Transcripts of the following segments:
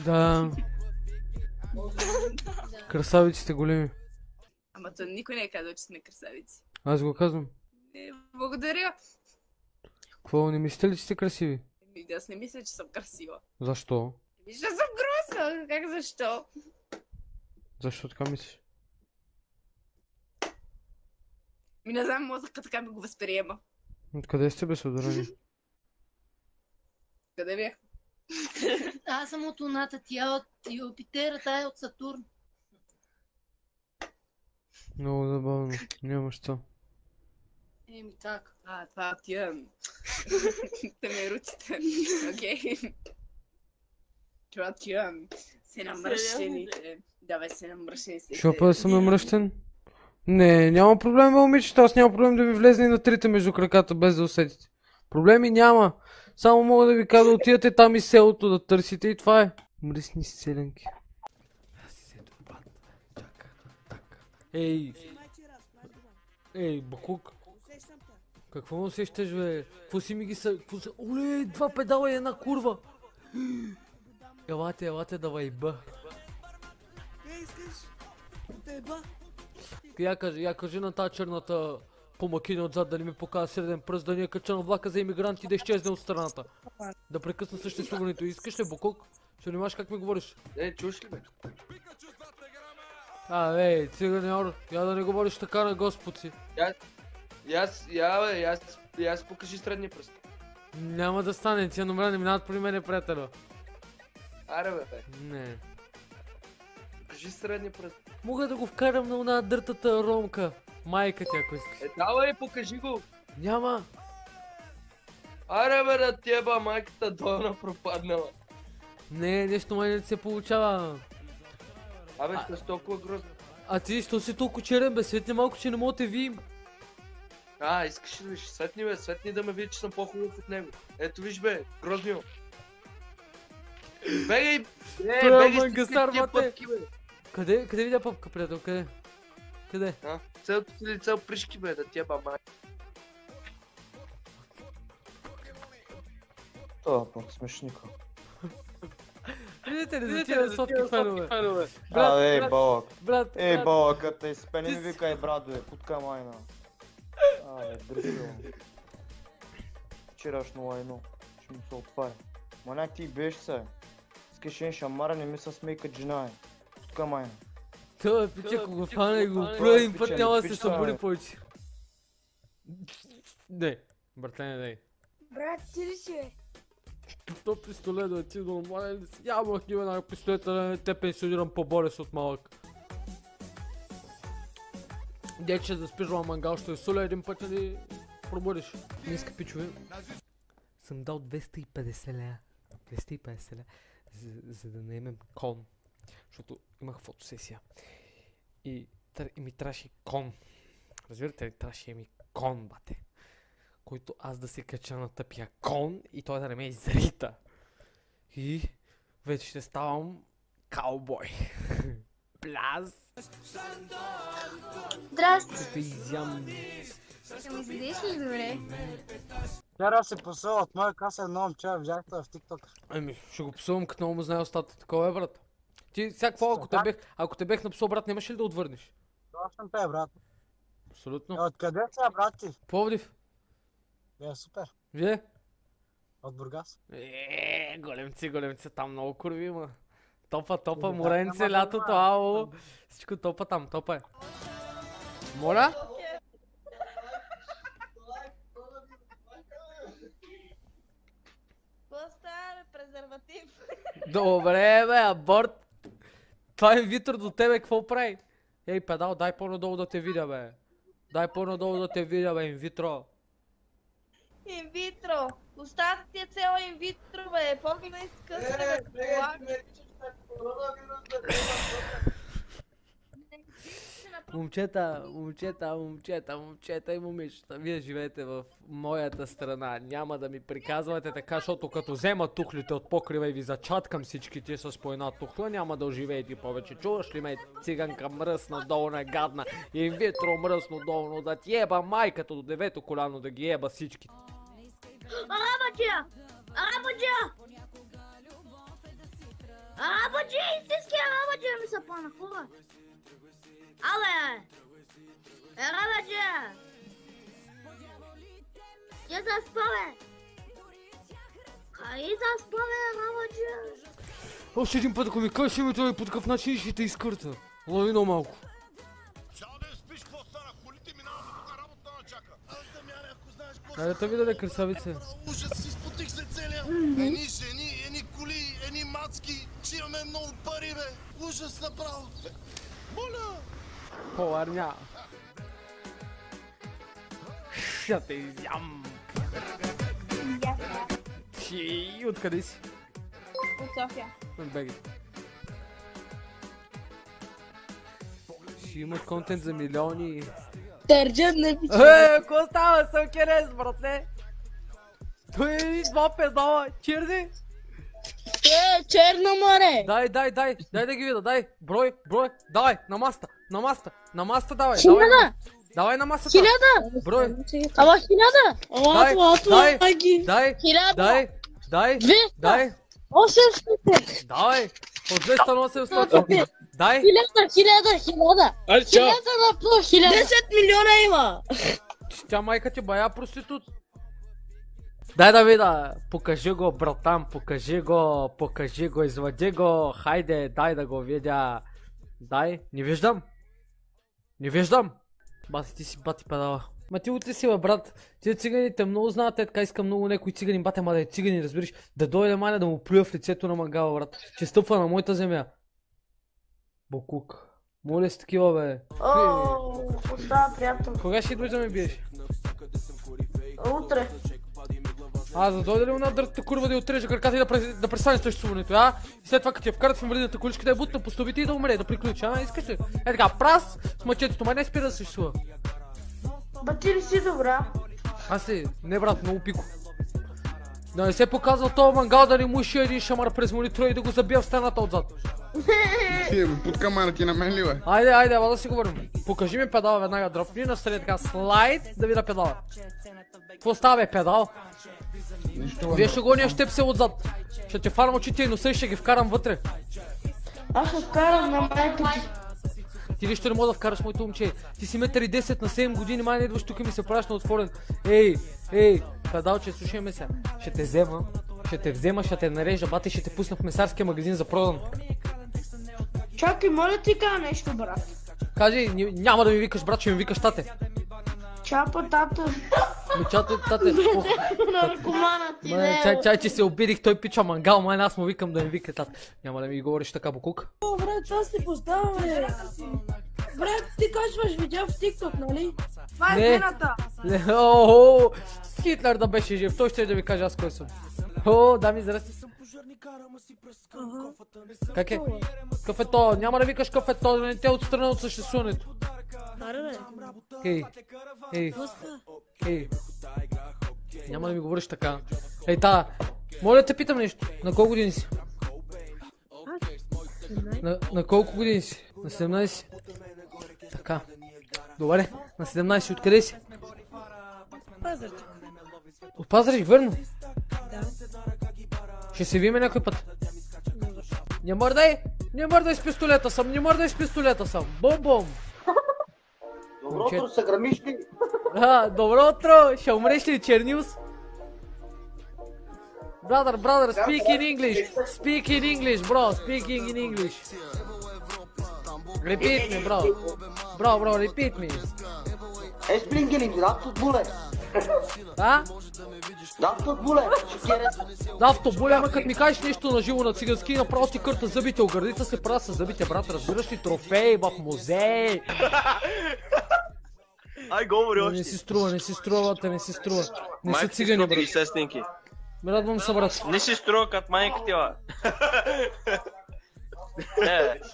Да. Красавиците големи. Ама то никой не е казал, че сме красавици. Аз го казвам. Благодаря. Какво, не мислите ли, че сте красиви? Аз не мисля, че съм красива. Защо? Виж, аз съм грозна. Как защо? Защо така мислиш? Не знам, мозъка така ми го възприема. Откъде сте, бе, Содорани? Къде бях? Аз съм от Луната, тя от Юпитера, тая е от Сатурн. Много забавно. Нямаш това. Еми так. Това тия... Те ме руците. Окей. Това тия... Се намръщените. Давай се намръщени се. Шо па да съм намръщен? Не, няма проблем, момичета. Аз няма проблем да ви влезне и на трите между краката, без да усетите. Проблеми няма. Само мога да ви кажа да отидете там из селото да търсите и това е. Мръсни селенки. Ей! Ей, Бакук! Какво му сещаш, бе? Какво си ми ги са... Оле, 2 педала и една курва! Елате да вайба. Искаш да еба? Я кажи на тази черната помакиня отзад да не ми покажа среден пръст, да ни е кача на влака за иммигранти и да изчезне от страната. Да прекъсна съществуването. Искаш ли, Бокук? Ще внимаваш как ми говориш? Чуш ли, бе? Ей, циганяр, я да не говориш така на господ си. Аз покажи средния пръст. Няма да стане, тия номера не минават при мене, приятелю. Аре, бе. Не. Покажи средния пръст. Мога да го вкарам на една дъртата ромка. Майка ти, ако искаш. Давай, покажи го. Няма. Аре, бе, да ти еба, майката Дона пропаднала. Не, нещо май не се получава. Абе, ще си толкова грозно. А ти, що си толкова черен, бе? Светни малко, че не мога да те видим. Искаш ли виж? Светни, бе, светни да ме види, че съм по-хубав от него. Ето виж, бе, грознио. Бегай! Бегай, мангасар, тия мате. пъпки, бе. Къде видя пъпка, приятел? Къде? Целото си лице опришки, бе, да ти еба, май. Това пък смешника. Видите ли, за тия сладки фенове. Ей, балък. Брат, Ей, балъкът, ей, спени ми викай, брат, бе, кутка майна. Дръжил. Вчерашно лайно, ще му се отваря. Маняк ти беше се. Искаш един шамара, не ми се смейка джина, е. Кутка майна. Това е пича, ако го фана и го плюя един път, няма да се събуди повече. Не, братле, не. Брат, ти ли си, бе? То пистолет, да ти нормален ли си? Нямах ни една пистолета, да не те пенсионирам по-болест от малък. Дече да спиш в мангал, ще соля един път да ни пробудиш. Днеска, пичове, съм дал 250 лея. 250 лея, за да наемем кон. Защото имах фотосесия. И ми трябваше кон. Разбирате ли, трябваше ми кон, бате. Който аз да се кача на тъпия кон и той да не ме изрита. И вече ще ставам каубой. Пляс! Здрасти! Ще те изям. Ще ми изгледаш ли добре? Вчера си посъл от моя каса едно момче, видяхте в TikTok. Ами, ще го псувам, като много му знае остата. Такова е, брат. Ти всякакво, ако те бех напсал, брат, нямаш ли да отвърнеш? Точно те, брат. Абсолютно. Откъде си, брат ти? Пловдив. Супер. Вие? От Бургас. Големци, там много курви има. Топа, моренце, лятото, ало. Всичко топа там, топа е. Моля? По-стар презерватив. Добре, бе, аборт. Това е инвитро до тебе, какво прави? Ей, педал, дай по-надолу да те видя, бе. Дай по-надолу да те видя, бе, инвитро. Инвитро. Остата ти е цела инвитро, бе. Погледай с късане, бе. Момчета и момичета, вие живеете в моята страна. Няма да ми приказвате така, защото като взема тухлите от покрива и ви зачаткам всичките с по една тухла, няма да оживеете повече. Чуваш ли ме, циганка мръсна, долна, гадна, инвитро мръсно, долно, да ти еба майката до 9-то коляно, да ги еба всички. Абаджа! Rađe mi se pana kura. Ale! Rađe! Je zaspale! Кай заспале, Радже? Още един път, ако ми кажеш името ми по такъв начин, ще те изкърта. Лови но малко. Айде те видя, красавице. Ужас, си спотих се целия. Ени жени, ени коли, ени мацки. Че имаме много пари, бе. Ужас направо. Моля! Поварня. Ще те изям. И откъде си? От София. Беги. Ще има контент за милиони. Държат на Ко става? Съм керес, братле. Той е два педала. Черни? Черно море. Дай да ги видя, дай. Брой, давай, на маста, давай. Хиляда. Давай на масата. Хиляда. Брой. Ама хиляда. Дай. Дай. Две. 800. Давай. От 200 на 800. Дай. Хиляда. Хиляда на плюс 1000. 10 милиона има. Тя майка ти бая проститут. Дай да видя. Покажи го, братан, покажи го, извади го. Хайде, дай да го видя. Дай. Не виждам. Бати, ти си бати педала. Ма ти утре си, бе, брат. Тия циганите много знаят, така искам много някои цигани, бате, ма да е цигани, разбираш. Да дойде маня да му плюя в лицето на мангала, брат. Че стъпва на моята земя. Бокук. Моля си такива, бе. Да, приятно. Кога ще идваш да ме биеш? Утре. За дойде ли на дъртата курва да я отрежа краката и да престане съществуването, а? И след това като я вкарат в инвалидната количка да я бутна по стълбите и да умре, да приключи, а? Искаш ли? Е така, прас с мъчетото, май не спира да съществува. Ти ли си добра? Аз ли? Не, брат, много пико. Да не се показва този мангал да не му иши един шамар през монитора и да го забия в стената отзад. Под камара ти на мен ли, бе? Айде, ела да си говорим. Покажи ми педала веднага, дропни настрани така слайд да видя педала. Какво става, бе, педал? Вие ще гоня щеп се отзад. Ще те фарам очите и носа и ще ги вкарам вътре. Аз ще вкарам на майка ти. Ти нищо не мога да вкараш, моето момче. Ти си 1,10 м на 7 години, май не идваш тук и ми се правиш на отворен. Ей, педалче, слушай ме сега. Ще те взема, ще те нарежа, бати, ще те пусна в месарския магазин за продан. Чакай, моля ти кажа нещо, брат. Кажи, няма да ми викаш, брат, ще ми викаш тате. Чапа, тата. Тате. Наркомана ти, Чай, че се обидих, той пича мангал, май аз му викам да ми вика тата. Няма да ми говориш така, бокук. Брат, аз ти поставям, бе. Брат, ти качваш видео в TikTok, нали? Това е вината. Хитлер да беше жив, той ще да ви каже аз кой съм. Дами, здрасти. Как е? Какъв е то? Няма да викаш какъв е то, да не те отстрана от съществуването. Ей. Няма да ми говориш така. Моля да те питам нещо. На колко години си? На колко години си? На 17? Така. Добре, на 17. Откъде си? Пазарчик. От Пазарчик, верно? Да. Ще се видим някой път. Не мърдай с пистолета съм, Бом! Добро утро, се грамиш ли? Добро утро, ще умреш ли, Черниус? Brother, speak in English, bro, speaking in English. Repeat me, bro. Bro, repeat me. Speaking in English, that's bullet. Да, в тоболе, ама като ми кажеш нещо на живо на цигански, направо ти кърта зъбите, огърдица се правя с зъбите, брат, разбираш ли, трофеи в музей. Ай, говори още. Не си струва. Не са цигани, брат. Радвам се, брат. Не си струва като майка ти, бе.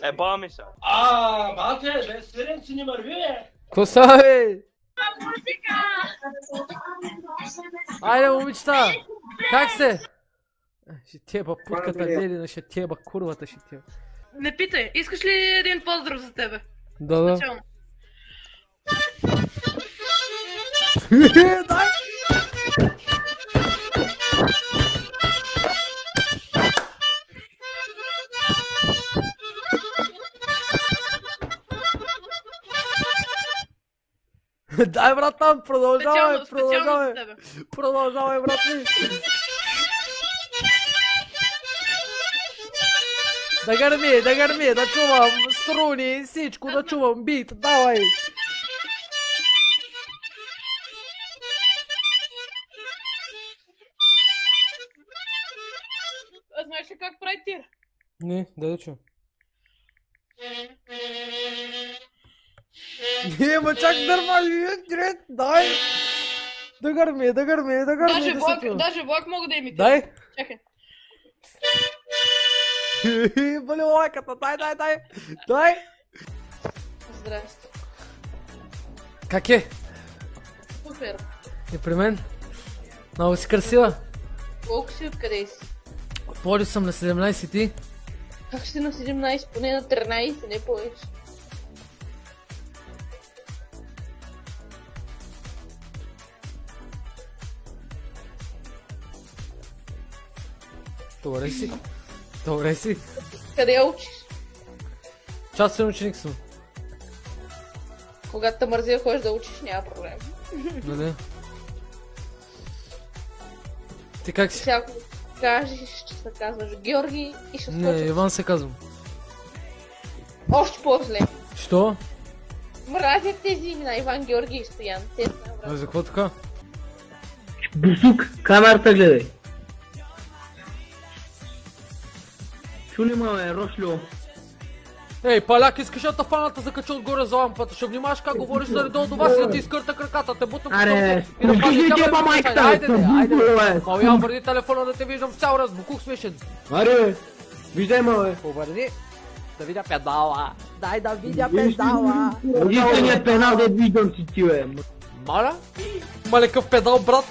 Еба ми се. Бате, бе, сиренци не мърви, бе. Ко са, бе? Айде, момичета! Как се? Ще теба путката Лелина, ще теба курвата, ще теба. Не питай, искаш ли един поздрав за тебе? Да. Дай! Дай, брат, там, продължавай, Специално продължавай. за тебе. Продължавай, брат ми. Да гърми, да чувам струни, всичко, да чувам бит, давай. А знаеш ли как прави тир? Не, да чуем. Не, ма чак дърмаш, дай. Да гърми, да се чува. Даже влак мога да имитирам. Дай. Чакай. Боли лайката, дай. Здрасти. Как е? Супер. И при мен? Много си красива. Колко си, откъде си? От Пловдив съм на 17 ти. Как си на 17, поне на 13, не повече. Добре си. Къде учиш? Частен ученик съм. Когато те мързи да ходиш да учиш, няма проблем. Нали? Ти как си? Всяко кажеш, ще се казваш Георги и ще Не, скочиш. Иван се казвам. Още по-зле. Що? Мразят тези имена, Иван, Георги и Стоян. Те са А за какво така? Бусук, камерата гледай. Чули ме, Рошлю. Ей, паляк, искаш да те фаната закача отгоре за лампата. Ще внимаваш как говориш заради долу до вас и да ти изкърта краката. Те бутам Аре, и да пази ти камера. ба майката, Айде, бе. Малявам преди телефона да те виждам цял раз. Букук смешен. Аре, виждай ме, бе. Обърни. Да видя педала. Дай да видя педала. Единственият пенал да виждам си ти, бе. Маля? Малекъв педал, брат.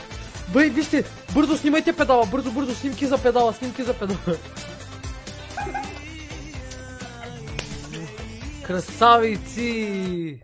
Бъй, вижте, бързо снимайте педала, бързо, снимки за педала. Красавици!